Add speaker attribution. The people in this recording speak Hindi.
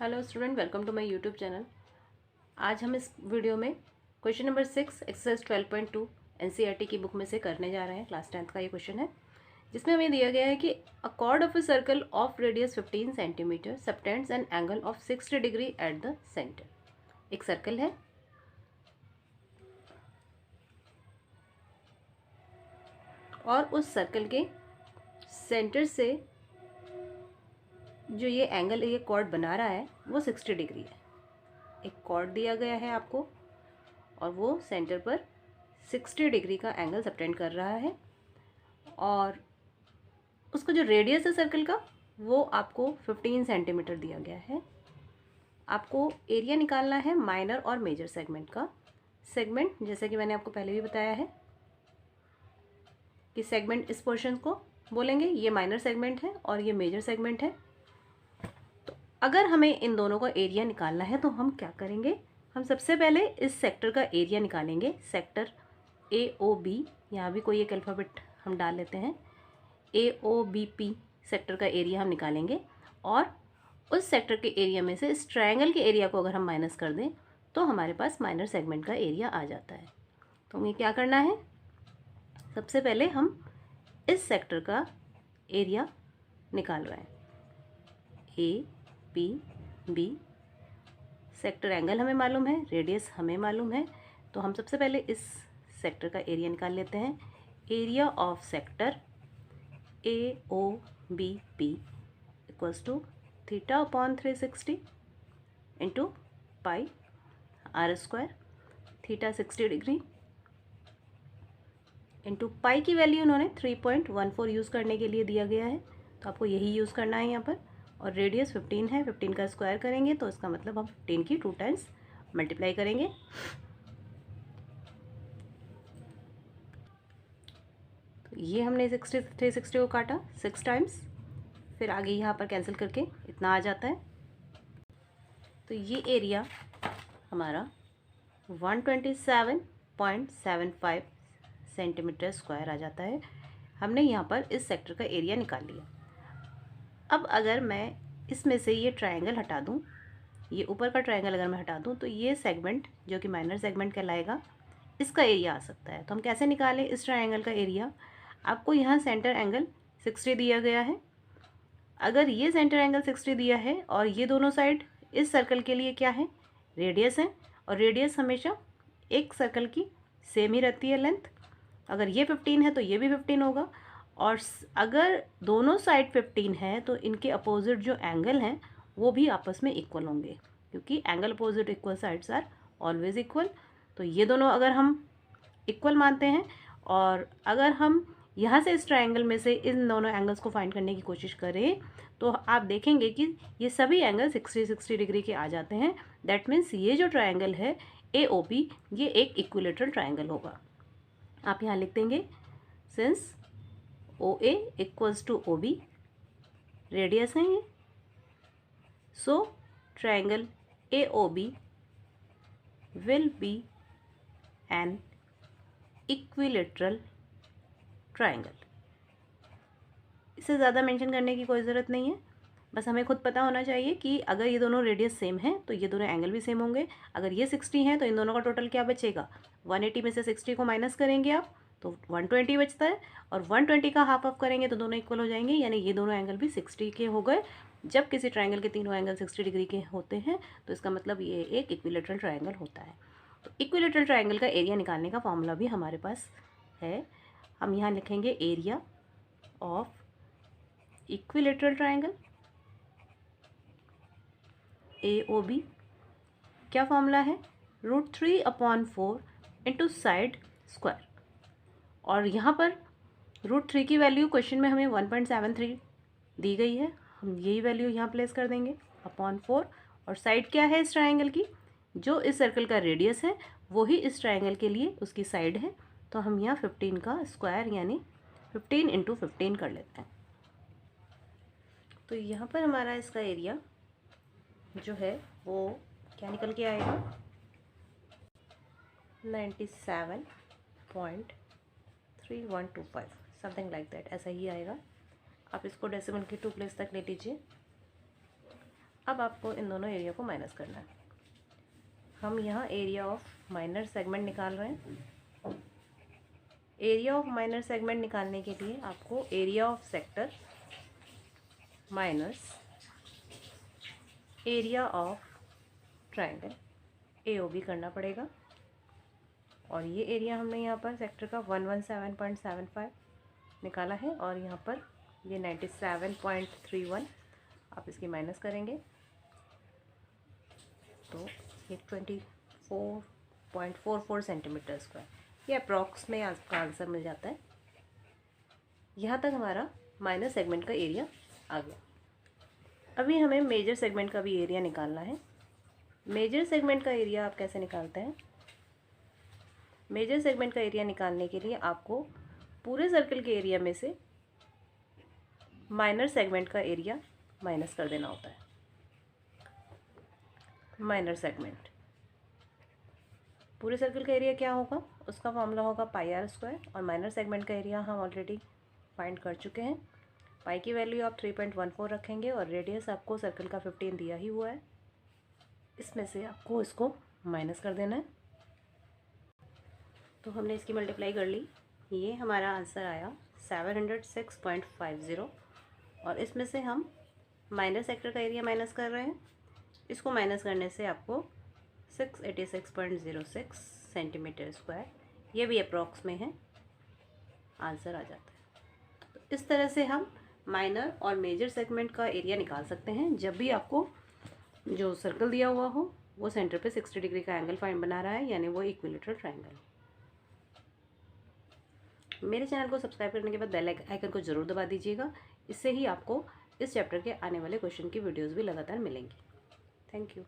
Speaker 1: Hello student, welcome to my YouTube channel. आज हम इस वीडियो में क्वेश्चन नंबर 6 एक्सरसाइज 12.2 एनसीईआरटी की बुक में से करने जा रहे हैं। क्लास 10th का ये क्वेश्चन है, जिसमें हमें दिया गया है कि अ cord of a circle of radius 15 centimetre subtends an angle of 60 degree at the centre. एक सर्कल है और उस सर्कल के सेंटर से जो ये एंगल ये कॉर्ड बना रहा है वो 60 डिग्री है। एक कॉर्ड दिया गया है आपको और वो सेंटर पर 60 डिग्री का एंगल सबटेंड कर रहा है, और उसका जो रेडियस है सर्कल का वो आपको 15 सेंटीमीटर दिया गया है। आपको एरिया निकालना है माइनर और मेजर सेगमेंट का। सेगमेंट जैसे कि मैंने आपको पहले भी बताया है कि सेगमेंट इस पोर्शन को बोलेंगे, ये माइनर सेगमेंट है और ये मेजर सेगमेंट है। तो अगर हमें इन दोनों का एरिया निकालना है तो हम क्या करेंगे, हम सबसे पहले इस सेक्टर का एरिया निकालेंगे। सेक्टर AOB, यहाँ भी कोई एक अल्फ़ाबेट हम डाल लेते हैं। AOBP सेक्टर का एरिया हम निकालेंगे, और उस सेक्टर के एरिया में से इस ट्रायंगल के एरिया को अगर हम माइनस कर दें तो हमारे पास माइनर सेगमेंट का एरिया आ जाता है। तो हमें क्या करना है, सबसे पहले हम इस सेक्टर का एरिया निकाल रहे हैं। APB सेक्टर एंगल हमें मालूम है, रेडियस हमें मालूम है, तो हम सबसे पहले इस सेक्टर का एरिया निकाल लेते हैं। Area of sector AOBP equals to theta upon 360 into pi R square. Theta 60 degree into pi की वैल्यू उन्होंने 3.14 यूज़ करने के लिए दिया गया है, तो आपको यही यूज़ करना है यहाँ पर। और रेडियस 15 है, 15 का स्क्वायर करेंगे तो इसका मतलब हम 15 की 2 टाइम्स मल्टीप्लाई करेंगे। तो ये हमने 360 को काटा 6 टाइम्स, फिर आगे यहाँ पर कैंसिल करके इतना आ जाता है। तो ये एरिया हमारा 127.75 सेंटीमीटर स्क्वायर आ जाता है। हमने यहाँ पर इस सेक्टर का एरिया निकाल लिया। अब अगर मैं इसमें से ये ट्रायंगल हटा दूँ, ये ऊपर का ट्रायंगल अगर मैं हटा दूँ, तो ये सेगमेंट जो कि माइनर सेगमेंट कहलाएगा, इसका एरिया आ सकता है। तो हम कैसे निकालें इस ट्रायंगल का एरिया। आपको यहाँ सेंटर एंगल 60 दिया गया है। अगर ये सेंटर एंगल 60 दिया है और ये दोनों साइड इस सर्कल के लिए क्या है, रेडियस है, और रेडियस हमेशा एक सर्कल की सेम ही रहती है लेंथ। अगर ये 15 है तो ये भी 15 होगा, और अगर दोनों साइड 15 है तो इनके अपोजिट जो एंगल हैं वो भी आपस में इक्वल होंगे, क्योंकि angle opposite equal sides are always equal. तो ये दोनों अगर हम इक्वल मानते हैं, और अगर हम यहाँ से इस ट्रायंगल में से इन दोनों एंगल्स को फाइंड करने की कोशिश करें तो आप देखेंगे कि ये सभी एंगल 60 डिग्री के आ जाते हैं। दैट मीन्स ये जो ट्रायंगल है AOP, ये एक इक्विलेटरल ट्रायंगल होगा। आप यहाँ लिख देंगे, since OA equals to OB, radius है ये, so triangle AOB will be an equilateral triangle. इससे ज़्यादा मेंशन करने की कोई ज़रूरत नहीं है, बस हमें खुद पता होना चाहिए कि अगर ये दोनों रेडियस सेम है तो ये दोनों एंगल भी सेम होंगे। अगर ये 60 है तो इन दोनों का टोटल क्या बचेगा, 180 में से 60 को माइनस करेंगे आप तो 120 बचता है, और 120 का हाफ ऑफ करेंगे तो दोनों इक्वल हो जाएंगे, यानी ये दोनों एंगल भी 60 के हो गए। जब किसी ट्रायंगल के तीनों एंगल 60 डिग्री के होते हैं तो इसका मतलब ये एक इक्विलेटरल ट्रायंगल होता है। तो इक्विलेटरल ट्रायंगल का एरिया निकालने का फॉर्मूला भी हमारे पास है। हम यहाँ लिखेंगे area of equilateral triangle AOB। क्या फॉर्मूला है, √3/4 इंटू साइड स्क्वायर। और यहाँ पर √3 की वैल्यू क्वेश्चन में हमें 1.73 दी गई है, हम यही वैल्यू यहाँ प्लेस कर देंगे अपॉन 4। और साइड क्या है इस ट्रायंगल की, जो इस सर्कल का रेडियस है वही इस ट्रायंगल के लिए उसकी साइड है, तो हम यहाँ 15 का स्क्वायर यानी 15 इंटू 15 कर लेते हैं। तो यहाँ पर हमारा इसका एरिया जो है वो क्या निकल के आएगा, 97.3125 समथिंग लाइक दैट, ऐसा ही आएगा। आप इसको डेसिमल की 2 प्लेस तक ले लीजिए। अब आपको इन दोनों एरिया को माइनस करना है। हम यहाँ एरिया ऑफ माइनर सेगमेंट निकाल रहे हैं। एरिया ऑफ माइनर सेगमेंट निकालने के लिए आपको area of sector minus area of triangle AOB करना पड़ेगा। और ये एरिया हमने यहाँ पर सेक्टर का 117.75 निकाला है और यहाँ पर ये 97.31 आप इसकी माइनस करेंगे तो ये 24.44 सेंटीमीटर स्क्वायर, ये अप्रॉक्स में आपका आंसर मिल जाता है। यहाँ तक हमारा माइनर सेगमेंट का एरिया आ गया। अभी हमें मेजर सेगमेंट का भी एरिया निकालना है। मेजर सेगमेंट का एरिया आप कैसे निकालते हैं? मेजर सेगमेंट का एरिया निकालने के लिए आपको पूरे सर्कल के एरिया में से माइनर सेगमेंट का एरिया माइनस कर देना होता है। माइनर सेगमेंट पूरे सर्कल का एरिया क्या होगा? उसका फॉर्मूला होगा πr²। और माइनर सेगमेंट का एरिया हम ऑलरेडी फाइंड कर चुके हैं। पाई की वैल्यू आप 3.14 रखेंगे और रेडियस आपको सर्कल का 15 दिया ही हुआ है। इसमें से आपको इसको माइनस कर देना है। तो हमने इसकी मल्टीप्लाई कर ली, ये हमारा आंसर आया 706.50। और इसमें से हम माइनर सेक्टर का एरिया माइनस कर रहे हैं। इसको माइनस करने से आपको 686.06 सेंटीमीटर स्क्वायर, ये भी अप्रॉक्स में है, आंसर आ जाता है। तो इस तरह से हम माइनर और मेजर सेगमेंट का एरिया निकाल सकते हैं जब भी आपको जो सर्कल दिया हुआ हो वो सेंटर पे 60 डिग्री का एंगल फाइंड बना रहा है, यानी वो इक्विलेटरल ट्रायंगल। मेरे चैनल को सब्सक्राइब करने के बाद बेल आइकन को ज़रूर दबा दीजिएगा। इससे ही आपको इस चैप्टर के आने वाले क्वेश्चन की वीडियोस भी लगातार मिलेंगी। Thank you.